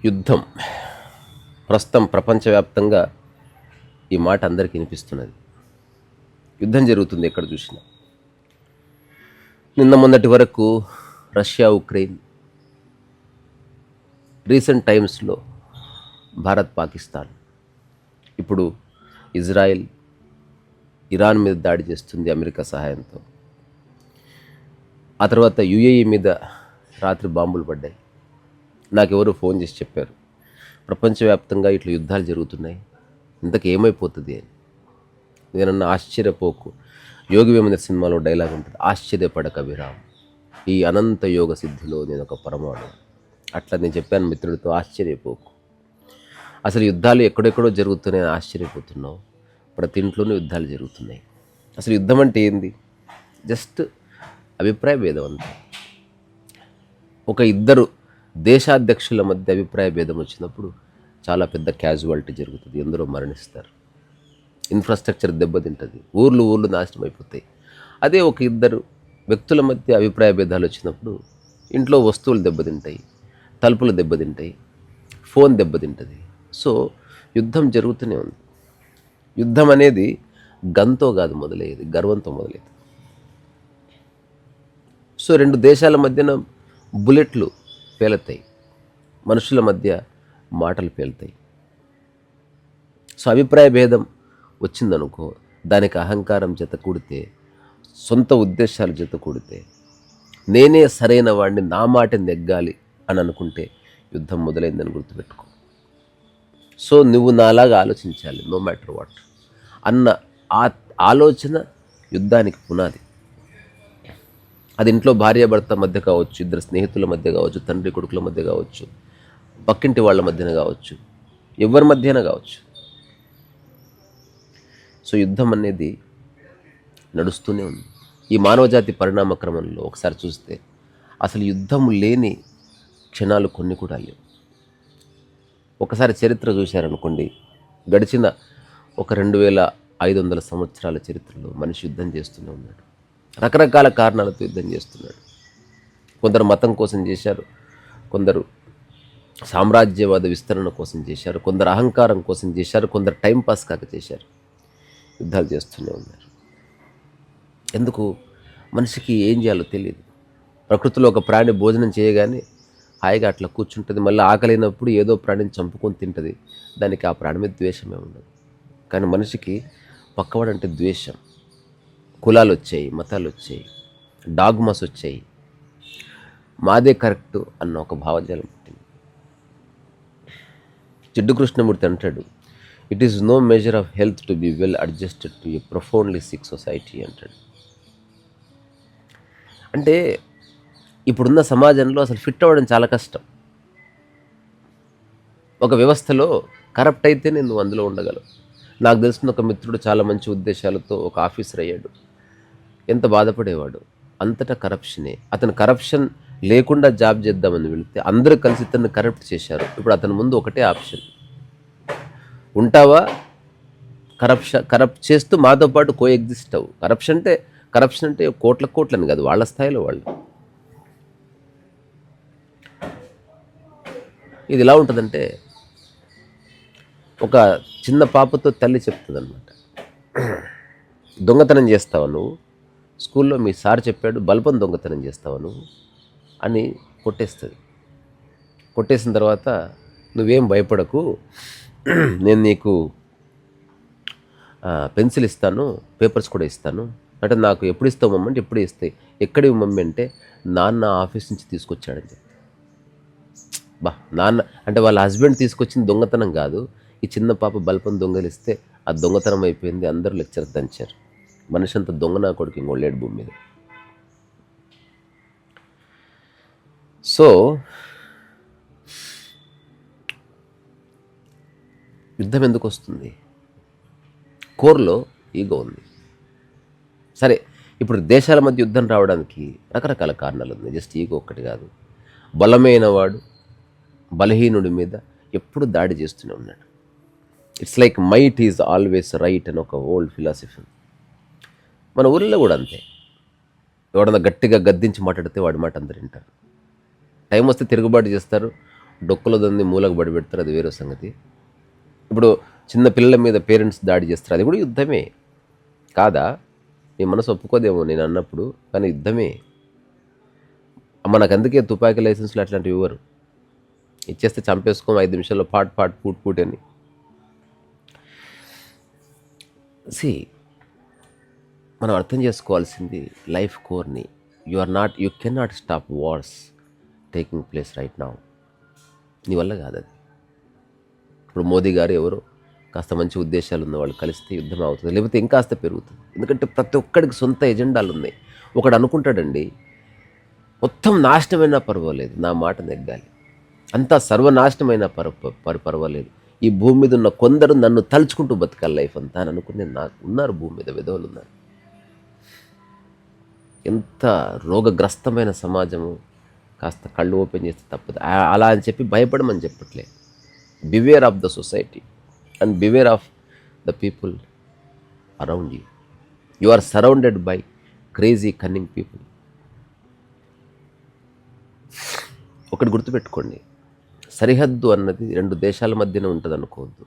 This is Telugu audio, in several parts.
యుద్ధం ప్రస్తుతం ప్రపంచవ్యాప్తంగా ఈ మాట అందరికీ వినిపిస్తున్నది. యుద్ధం జరుగుతుంది ఎక్కడ చూసినా. నిన్న మొన్నటి వరకు రష్యా ఉక్రెయిన్, రీసెంట్ టైమ్స్లో భారత్ పాకిస్తాన్, ఇప్పుడు ఇజ్రాయెల్ ఇరాన్ మీద దాడి చేస్తుంది అమెరికా సహాయంతో. ఆ తర్వాత యుఏఈ మీద రాత్రి బాంబులు పడ్డాయి. నాకెవరో ఫోన్ చేసి చెప్పారు, ప్రపంచవ్యాప్తంగా ఇట్లా యుద్ధాలు జరుగుతున్నాయి, ఇంతకు ఏమైపోతుంది అని. నేనన్నా ఆశ్చర్యపోకు. యోగి వేమన సినిమాలో డైలాగ్ ఉంటుంది, ఆశ్చర్యపడక విరామ్, ఈ అనంత యోగ సిద్ధిలో నేను ఒక పరమాణు. అట్లా నేను చెప్పాను మిత్రుడితో, ఆశ్చర్యపోకు. అసలు యుద్ధాలు ఎక్కడెక్కడో జరుగుతున్నాయని ఆశ్చర్యపోతున్నావు, ప్రతి ఇంట్లోనూ యుద్ధాలు జరుగుతున్నాయి. అసలు యుద్ధం అంటే ఏంది? జస్ట్ అభిప్రాయ భేదం అంతే. ఒక ఇద్దరు దేశాధ్యక్షుల మధ్య అభిప్రాయ భేదం వచ్చినప్పుడు చాలా పెద్ద క్యాజువాలిటీ జరుగుతుంది, ఎందరో మరణిస్తారు, ఇన్ఫ్రాస్ట్రక్చర్ దెబ్బతింటుంది, ఊర్లు నాశనం అయిపోతాయి. అదే ఒక ఇద్దరు వ్యక్తుల మధ్య అభిప్రాయ భేదాలు వచ్చినప్పుడు ఇంట్లో వస్తువులు దెబ్బతింటాయి, తలుపులు దెబ్బతింటాయి, ఫోన్ దెబ్బతింటుంది. సో యుద్ధం జరుగుతూనే ఉంది. యుద్ధం అనేది గన్తో కాదు మొదలయ్యేది, గర్వంతో మొదలయ్యేది. సో రెండు దేశాల మధ్యన బుల్లెట్లు పేలుతాయి, మనుషుల మధ్య మాటలు పేలుతాయి. సో అభిప్రాయ భేదం వచ్చిందనుకో, దానికి అహంకారం జత కూడితే, సొంత ఉద్దేశాలు జత కూడితే, నేనే సరైన వాడిని, నా మాట నెగ్గాలి అని అనుకుంటే యుద్ధం మొదలైందని గుర్తుపెట్టుకో. సో నువ్వు నాలాగా ఆలోచించాలి, నో మ్యాటర్ వాట్ అన్న ఆ ఆలోచన యుద్ధానికి పునాది. అది ఇంట్లో భార్యాభర్త మధ్య కావచ్చు, ఇద్దరు స్నేహితుల మధ్య కావచ్చు, తండ్రి కొడుకుల మధ్య కావచ్చు, పక్కింటి వాళ్ళ మధ్యన కావచ్చు, ఎవరి మధ్యన కావచ్చు. సో యుద్ధం అనేది నడుస్తూనే ఉంది. ఈ మానవజాతి పరిణామ క్రమంలో ఒకసారి చూస్తే అసలు యుద్ధం లేని క్షణాలు కొన్ని కూడా లేవు. ఒకసారి చరిత్ర చూశారనుకోండి, గడిచిన ఒక 2500 సంవత్సరాల చరిత్రలో మనిషి యుద్ధం చేస్తూనే ఉన్నాడు. రకరకాల కారణాలతో యుద్ధం చేస్తున్నాడు. కొందరు మతం కోసం చేశారు, కొందరు సామ్రాజ్యవాద విస్తరణ కోసం చేశారు, కొందరు అహంకారం కోసం చేశారు, కొందరు టైంపాస్ కాక చేశారు. యుద్ధాలు చేస్తూనే ఉన్నారు. ఎందుకు? మనిషికి ఏం చేయాలో తెలియదు. ప్రకృతిలో ఒక ప్రాణి భోజనం చేయగానే హాయిగా అట్లా కూర్చుంటుంది, మళ్ళీ ఆకలినప్పుడు ఏదో ప్రాణిని చంపుకొని తింటుంది, దానికి ఆ ప్రాణి మీద ద్వేషమే ఉండదు. కానీ మనిషికి పక్కవాడంటే ద్వేషం. కులాలు వచ్చాయి, మతాలు వచ్చాయి, డాగ్మాస్ వచ్చాయి, మాదే కరెక్టు అన్న ఒక భావజాలం పుట్టింది. జిడ్డు కృష్ణమూర్తి అంటాడు, it is no measure of health to be well adjusted to a profoundly sick society అంటాడు. అంటే ఇప్పుడున్న సమాజంలో అసలు ఫిట్ అవ్వడం చాలా కష్టం. ఒక వ్యవస్థలో కరప్ట్ అయితేనే నువ్వు అందులో ఉండగలవు. నాకు తెలిసిన ఒక మిత్రుడు చాలా మంచి ఉద్దేశాలతో ఒక ఆఫీసర్ అయ్యాడు. ఎంత బాధపడేవాడు. అంతటా కరప్షనే. అతను కరప్షన్ లేకుండా జాబ్ చేద్దామని వెళితే అందరూ కలిసి ఇతన్ని కరప్ట్ చేశారు. ఇప్పుడు అతని ముందు ఒకటే ఆప్షన్, ఉంటావా కరప్ట్ చేస్తూ మాతో పాటు కో ఎగ్జిస్ట్ అవ్వు. కరప్షన్ అంటే కోట్లని కాదు, వాళ్ళ స్థాయిలో వాళ్ళు. ఇది ఎలా ఉంటుందంటే, ఒక చిన్న పాపతో తల్లి చెప్తుంది అనమాట, దొంగతనం చేస్తావా నువ్వు, స్కూల్లో మీ సార్ చెప్పాడు బల్బం దొంగతనం చేస్తావా నువ్వు అని కొట్టేస్తుంది. కొట్టేసిన తర్వాత నువ్వేం భయపడకు, నేను నీకు పెన్సిల్ ఇస్తాను, పేపర్స్ కూడా ఇస్తాను అంటే, నాకు ఎప్పుడు ఇస్తావు మమ్మీ అంటే, ఎప్పుడు ఇస్తాయి. ఎక్కడివి మమ్మీ అంటే, నాన్న ఆఫీస్ నుంచి తీసుకొచ్చాడని చెప్తే, నాన్న అంటే వాళ్ళ హస్బెండ్ తీసుకొచ్చిన దొంగతనం కాదు, ఈ చిన్న పాప బల్పం దొంగలిస్తే ఆ దొంగతనం అయిపోయింది. అందరూ లెక్చర్ దంచారు. మనిషి అంత దొంగ నా కొడుకు ఇంకోళ్ళేడు భూమి మీద. సో యుద్ధం ఎందుకు వస్తుంది? కోర్లో ఈగో ఉంది. సరే, ఇప్పుడు దేశాల మధ్య యుద్ధం రావడానికి రకరకాల కారణాలు ఉన్నాయి, జస్ట్ ఈగో ఒక్కటి కాదు. బలమైన వాడు బలహీనుడి మీద ఎప్పుడు దాడి చేస్తూనే ఉన్నాడు. It's like might is always right అని ఒక ఓల్డ్ ఫిలాసఫీ. మన ఊళ్ళో కూడా అంతే. ఎవడన్నా గట్టిగా గద్దించి మాట్లాడితే వాడి మాట అందరు వింటారు. టైం వస్తే తిరుగుబాటు చేస్తారు, డొక్కలో దాన్ని మూలకు బడి పెడతారు, అది వేరే సంగతి. ఇప్పుడు చిన్న పిల్లల మీద పేరెంట్స్ దాడి చేస్తారు, అది కూడా యుద్ధమే కాదా? మీ మనసు ఒప్పుకోదేమో నేను అన్నప్పుడు, కానీ యుద్ధమే. మనకు అందుకే తుపాకీ లైసెన్స్లు అట్లాంటివి ఇవ్వరు, ఇచ్చేస్తే చంపేసుకోం 5 నిమిషాల్లో పాట్ పూట్ అని. మనం అర్థం చేసుకోవాల్సింది లైఫ్ కోర్ని. You can not stop wars taking place right now. నీ వల్ల కాదు అది. ఇప్పుడు మోదీ గారు ఎవరో కాస్త మంచి ఉద్దేశాలు ఉన్న వాళ్ళు కలిస్తే యుద్ధం అవుతుంది, లేకపోతే ఇంకాస్త పెరుగుతుంది. ఎందుకంటే ప్రతి ఒక్కడికి సొంత ఎజెండాలు ఉన్నాయి. ఒకడు అనుకుంటాడండి, మొత్తం నాశనమైనా పర్వాలేదు, నా మాట నెగ్గాలి, అంతా సర్వనాశనమైనా పర్వాలేదు, ఈ భూమి మీద ఉన్న కొందరు నన్ను తలుచుకుంటూ బతకాలి లైఫ్ అంతా అని అనుకునే నాకు ఉన్నారు, భూమి మీద విధవులు ఉన్నారు. ఎంత రోగగ్రస్తమైన సమాజము. కాస్త కళ్ళు ఓపెన్ చేస్తే తప్పదు. అలా అని చెప్పి భయపడమని చెప్పట్లే. Beware of the society and beware of the people around you. You are surrounded by crazy cunning people. ఒకటి గుర్తుపెట్టుకోండి, సరిహద్దు అన్నది 2 దేశాల మధ్యనే ఉంటుంది అనుకోవద్దు.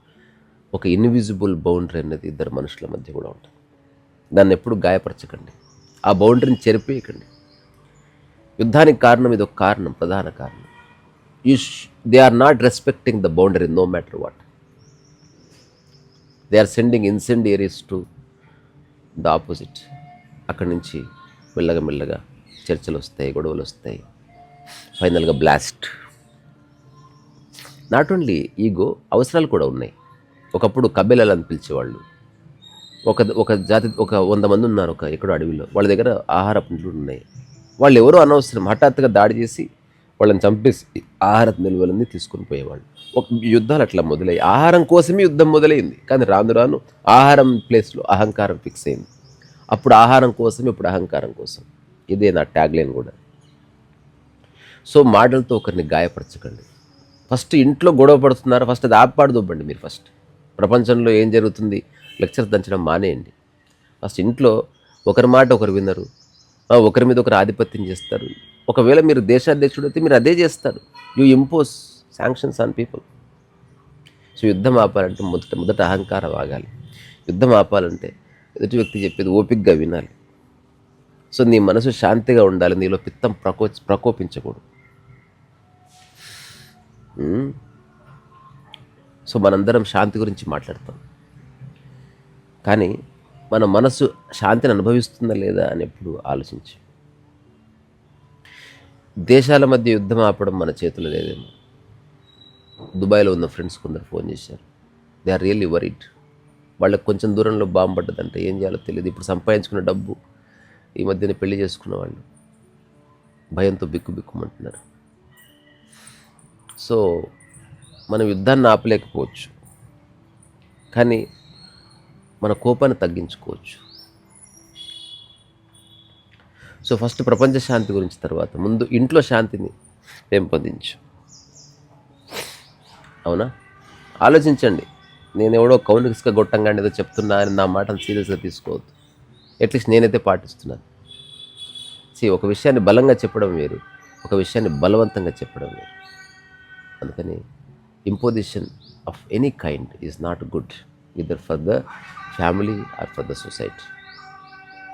ఒక ఇన్విజిబుల్ బౌండరీ అనేది 2 మనుషుల మధ్య కూడా ఉంటుంది. దాన్ని ఎప్పుడు గాయపరచకండి, ఆ బౌండరీని చెరిపేయకండి. యుద్ధానికి కారణం ఇది ఒక కారణం, ప్రధాన కారణం. They are not respecting the boundary no matter what. They are sending incendiaries to the opposite. అక్కడి నుంచి మెల్లగా చర్చలు వస్తాయి, గొడవలు వస్తాయి, ఫైనల్గా బ్లాస్ట్. నాట్ ఓన్లీ ఈగో, అవసరాలు కూడా ఉన్నాయి. ఒకప్పుడు కబేలాలు అని పిలిచేవాళ్ళు. ఒక జాతి, 100 మంది ఉన్నారు ఎక్కడో అడవిలో. వాళ్ళ దగ్గర ఆహార నిల్వలు ఉన్నాయి. వాళ్ళు ఎవరో అనవసరం హఠాత్తుగా దాడి చేసి వాళ్ళని చంపేసి ఆహార నిల్వలన్నీ తీసుకొని పోయేవాళ్ళు. యుద్ధాలు అట్లా మొదలయ్యి, ఆహారం కోసమే యుద్ధం మొదలైంది. కానీ రాను ఆహారం ప్లేస్లో అహంకారం ఫిక్స్ అయింది. అప్పుడు ఆహారం కోసం, ఇప్పుడు అహంకారం కోసం. ఇదే నా ట్యాగ్లైన్ కూడా. సో మాటలతో ఒకరిని గాయపరచకండి. ఫస్ట్ ఇంట్లో గొడవ పడుతున్నారు, ఫస్ట్ అది ఆపాడుదోబండి. మీరు ఫస్ట్ ప్రపంచంలో ఏం జరుగుతుంది లెక్చర్ దంచడం మానేయండి. ఫస్ట్ ఇంట్లో ఒకరి మాట ఒకరు వినరు, ఒకరి మీద ఒకరు ఆధిపత్యం చేస్తారు. ఒకవేళ మీరు దేశాధ్యక్షుడు అయితే మీరు అదే చేస్తారు. You impose sanctions on people. So యుద్ధం ఆపాలంటే మొదట అహంకారం ఆగాలి. యుద్ధం ఆపాలంటే ఎదుటి వ్యక్తి చెప్పేది ఓపికగా వినాలి. సో నీ మనసు శాంతిగా ఉండాలి, నీలో పిత్తం ప్రకోపించకూడదు. సో మనందరం శాంతి గురించి మాట్లాడతాం, కానీ మన మనసు శాంతిని అనుభవిస్తుందా లేదా అని ఎప్పుడు ఆలోచించి. దేశాల మధ్య యుద్ధం ఆపడం మన చేతుల్లో లేదేమో. దుబాయ్లో ఉన్న ఫ్రెండ్స్ కొందరు ఫోన్ చేశారు. They are really worried. వాళ్ళకి కొంచెం దూరంలో బాంబు పడ్డదంటే ఏం చేయాలో తెలియదు. ఇప్పుడు సంపాదించుకున్న డబ్బు, ఈ మధ్యన పెళ్లి చేసుకున్న వాళ్ళు భయంతో బిక్కుమంటున్నారు. సో మనం యుద్ధాన్ని ఆపలేకపోవచ్చు, కానీ మన కోపాన్ని తగ్గించుకోవచ్చు. సో ఫస్ట్ ప్రపంచ శాంతి గురించి, తర్వాత ముందు ఇంట్లో శాంతిని పెంపొందించు. అవునా? ఆలోచించండి. నేను ఎవడో కౌన్సిల్స్గా గొట్టంగా ఏదో చెప్తున్నా అని నా మాటను సీరియస్గా తీసుకోవద్దు. అట్లీస్ట్ నేనైతే పాటిస్తున్నాను. ఒక విషయాన్ని బలంగా చెప్పడం వేరు, ఒక విషయాన్ని బలవంతంగా చెప్పడం వేరు. అందుకని imposition of any kind is not good, either for the family or for the society.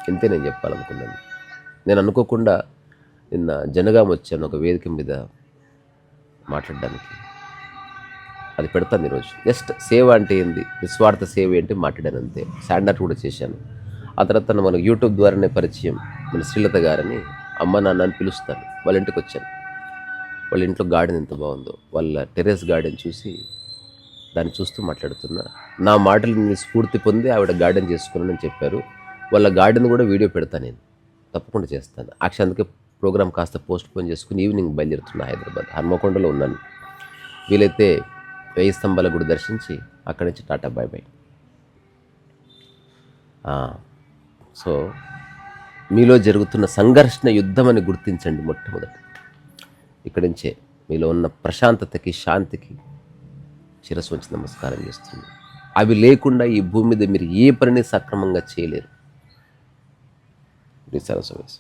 ఇంతే నేను చెప్పాలనుకున్నాను. నేను అనుకోకుండా నిన్న జనగాం వచ్చాను ఒక వేదిక మీద మాట్లాడడానికి. అది పెడతాను ఈరోజు. జస్ట్ సేవ అంటే ఏంది, నిస్వార్థ సేవ ఏంటి మాట్లాడాను అంతే. స్టాండర్డ్ కూడా చేశాను. ఆ తర్వాత మనకు యూట్యూబ్ ద్వారానే పరిచయం మన శ్రీలత గారని, అమ్మ నాన్న అని పిలుస్తాను. వాళ్ళ ఇంటికి వచ్చాను. వాళ్ళ ఇంట్లో గార్డెన్ ఎంత బాగుందో, వాళ్ళ టెర్రస్ గార్డెన్ చూసి దాన్ని చూస్తూ మాట్లాడుతున్నా. నా మాటలు స్ఫూర్తి పొంది ఆవిడ గార్డెన్ చేసుకున్నానని చెప్పారు. వాళ్ళ గార్డెన్ కూడా వీడియో పెడతాను, నేను తప్పకుండా చేస్తాను. అందుకే ప్రోగ్రామ్ కాస్త పోస్ట్ పోన్ చేసుకుని ఈవినింగ్ బయలుదేరుతున్నా హైదరాబాద్. హన్మకొండలో ఉన్నాను. వీలైతే 1000 స్తంభాల గుడి దర్శించి అక్కడి నుంచి టాటా బాయ్ బాయ్. సో మీలో జరుగుతున్న సంఘర్షణ యుద్ధం అని గుర్తించండి మొట్టమొదటి. ఇక్కడి నుంచే మీలో ఉన్న ప్రశాంతతకి, శాంతికి శిరస్సు వంచి నమస్కారం చేస్తుంది. అవి లేకుండా ఈ భూమి మీద మీరు ఏ పనిని సక్రమంగా చేయలేరు. సర్వీస్.